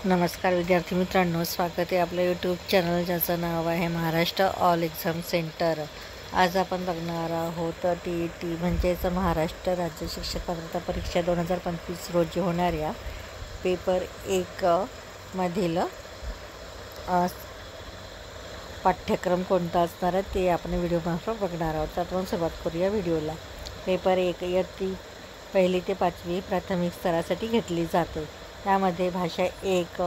नमस्कार विद्यार्थी मित्रांनो, स्वागत आहे आपल्या यूट्यूब चॅनल ज्याचं नाव आहे महाराष्ट्र ऑल एक्झाम सेंटर। आज आपण बघणार आहोत TET म्हणजेच महाराष्ट्र राज्य शिक्षक पात्रता परीक्षा 2025 रोजी होणाऱ्या पेपर 1 मधील पाठ्यक्रम कोणता असणार आहे ते आपण व्हिडिओमार्फत बघणार आहोत। तर आपण सुरुवात करूया व्हिडिओला। पेपर 1 इयत्ता 1 ते 5वी प्राथमिक स्तरासाठी घेतली जाते। त्यामध्ये भाषा 1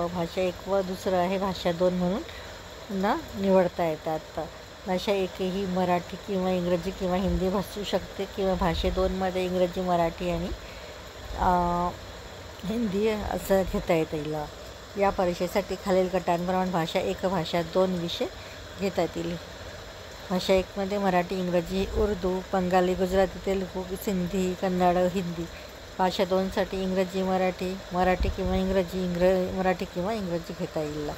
व दुसरं आहे भाषा 2 म्हणून निवडता येतात। भाषा 1 ही मराठी किंवा इंग्रजी किंवा हिंदी भासू शकते किंवा भाषा 2मध्ये इंग्रजी, मराठी आणि हिंदी असं घेता येईल। या परीक्षेसाठी खालील गटांप्रमाणे भाषा 1, भाषा 2 विषय घेता येतील। भाषा 1मध्ये मराठी, इंग्रजी, उर्दू, बंगाली, गुजराती, तेलुगू, सिंधी, कन्नड, हिंदी। भाषा 2साठी इंग्रजी, मराठी किंवा मराठी किंवा इंग्रजी घेता येईल।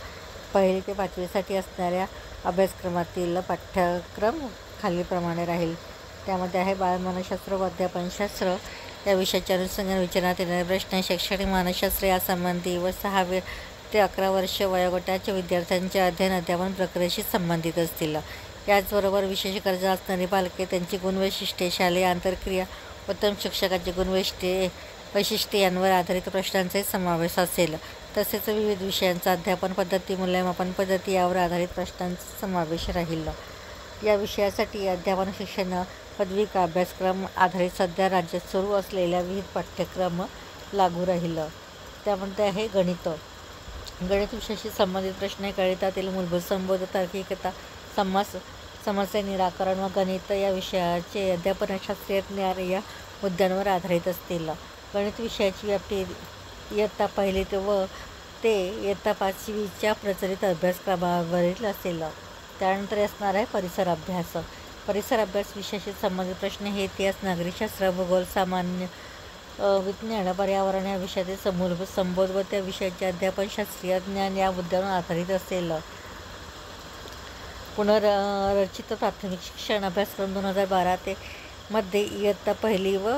1 ते 5वीसाठी असणाऱ्या अभ्यासक्रमातील पाठ्यक्रम खालीलप्रमाणे राहील। त्यामध्ये आहे बालमानसशास्त्र व अध्यापनशास्त्र या विषयाच्या अनुषंगाने विचारण्यात येणारे प्रश्न, शैक्षणिक मानसशास्त्र यासंबंधी व 6 ते 11 वर्ष वयोगटाच्या विद्यार्थ्यांचे अध्ययन अध्यापन प्रक्रियेशी संबंधित असतील। याचबरोबर विशेष गरजा असणारी बालके, त्यांची गुणवैशिष्ट्ये, शालेय आंतरक्रिया, उत्तम शिक्षकाची वैशिष्ट्ये यांवर आधारित प्रश्नांचाही समावेश असेल। तसेच विविध विषयांचा अध्यापन पद्धती, मूल्यमापन पद्धती यावर आधारित प्रश्नांचा समावेश राहील। या विषयासाठी अध्यापन शिक्षण पदविका अभ्यासक्रम आधारित सध्या राज्यात सुरू असलेल्या विविध पाठ्यक्रम लागू राहील। त्यामध्ये आहे गणित विषयाशी संबंधित प्रश्न, गणितातील मूलभूत संबोध, तार्किकता, समस्या निराकरण व गणित या विषयाचे अध्यापन शास्त्रीय ज्ञान या मुद्द्यांवर आधारित असतील। गणित विषयाची व्याप्ती इयत्ता 1 ते इयत्ता 5वीच्या प्रचलित अभ्यासक्रमावरील असेल। त्यानंतर असणार आहे परिसर अभ्यास विषयाशी संबंधित प्रश्न हे इतिहास, नागरिकशास्त्र, भूगोल, सामान्य विज्ञान, पर्यावरण या विषयाचे मूलभूत संबोध व त्या विषयाचे अध्यापन शास्त्रीय ज्ञान या मुद्द्यांवर आधारित असेल। पुनर्रचित प्राथमिक शिक्षण अभ्यासक्रम 2012 ते मध्ये इयत्ता 1 व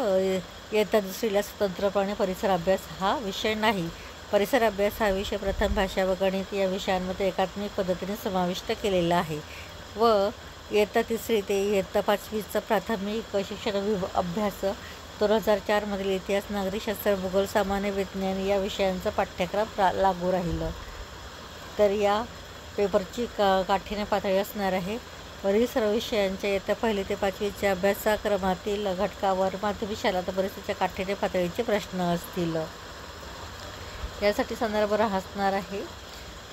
इयत्ता 2ला स्वतंत्रपणे परिसर अभ्यास हा विषय नाही। परिसर अभ्यास हा विषय प्रथम भाषा व गणित या विषयांमध्ये एकात्मिक पद्धतीने समाविष्ट केलेला आहे व इयत्ता 3 ते इयत्ता 5वीचा प्राथमिक शिक्षण अभ्यास 2004 मधील इतिहास, नागरिकशास्त्र, भूगोल, सामान्य विज्ञान या विषयांचा पाठ्यक्रम लागू राहील। तर या पेपरची काठिण्य पातळी असणार आहे। वरील सर्व विषयांच्या इयत्ता 1 ते 5वीच्या अभ्यासक्रमातील घटकावर माध्यमिक शालेय परीक्षेच्या काठिण्य पातळीचे प्रश्न असतील। यासाठी संदर्भ असणार आहे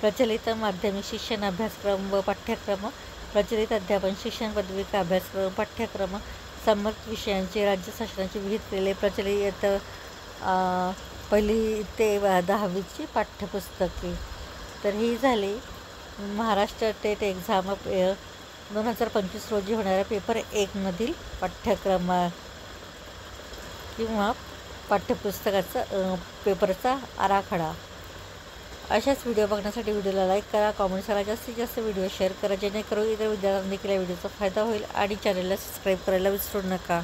प्रचलित माध्यमिक शिक्षण अभ्यासक्रम व पाठ्यक्रम, प्रचलित अध्यापन शिक्षण पदविका अभ्यासक्रम पाठ्यक्रम, संबंधित विषयांचे राज्य शासनाचे विहित केलेले प्रचलित इयत्ता 1 ते 10वीची पाठ्यपुस्तके। तर ही झाली महाराष्ट्र टेट एक्झाम 2025 रोजी होणाऱ्या पेपर 1 मधील पाठ्यक्रम किंवा पाठ्यपुस्तकाचा पेपरचा आराखडा। अशाच व्हिडिओ बघण्यासाठी व्हिडिओला लाईक करा, कॉमेंट्स करा, जास्तीत जास्त व्हिडिओ शेअर करा जेणेकरून इतर विद्यार्थ्यांना देखील या व्हिडिओचा फायदा होईल आणि चॅनलला सबस्क्राईब करायला विसरू नका।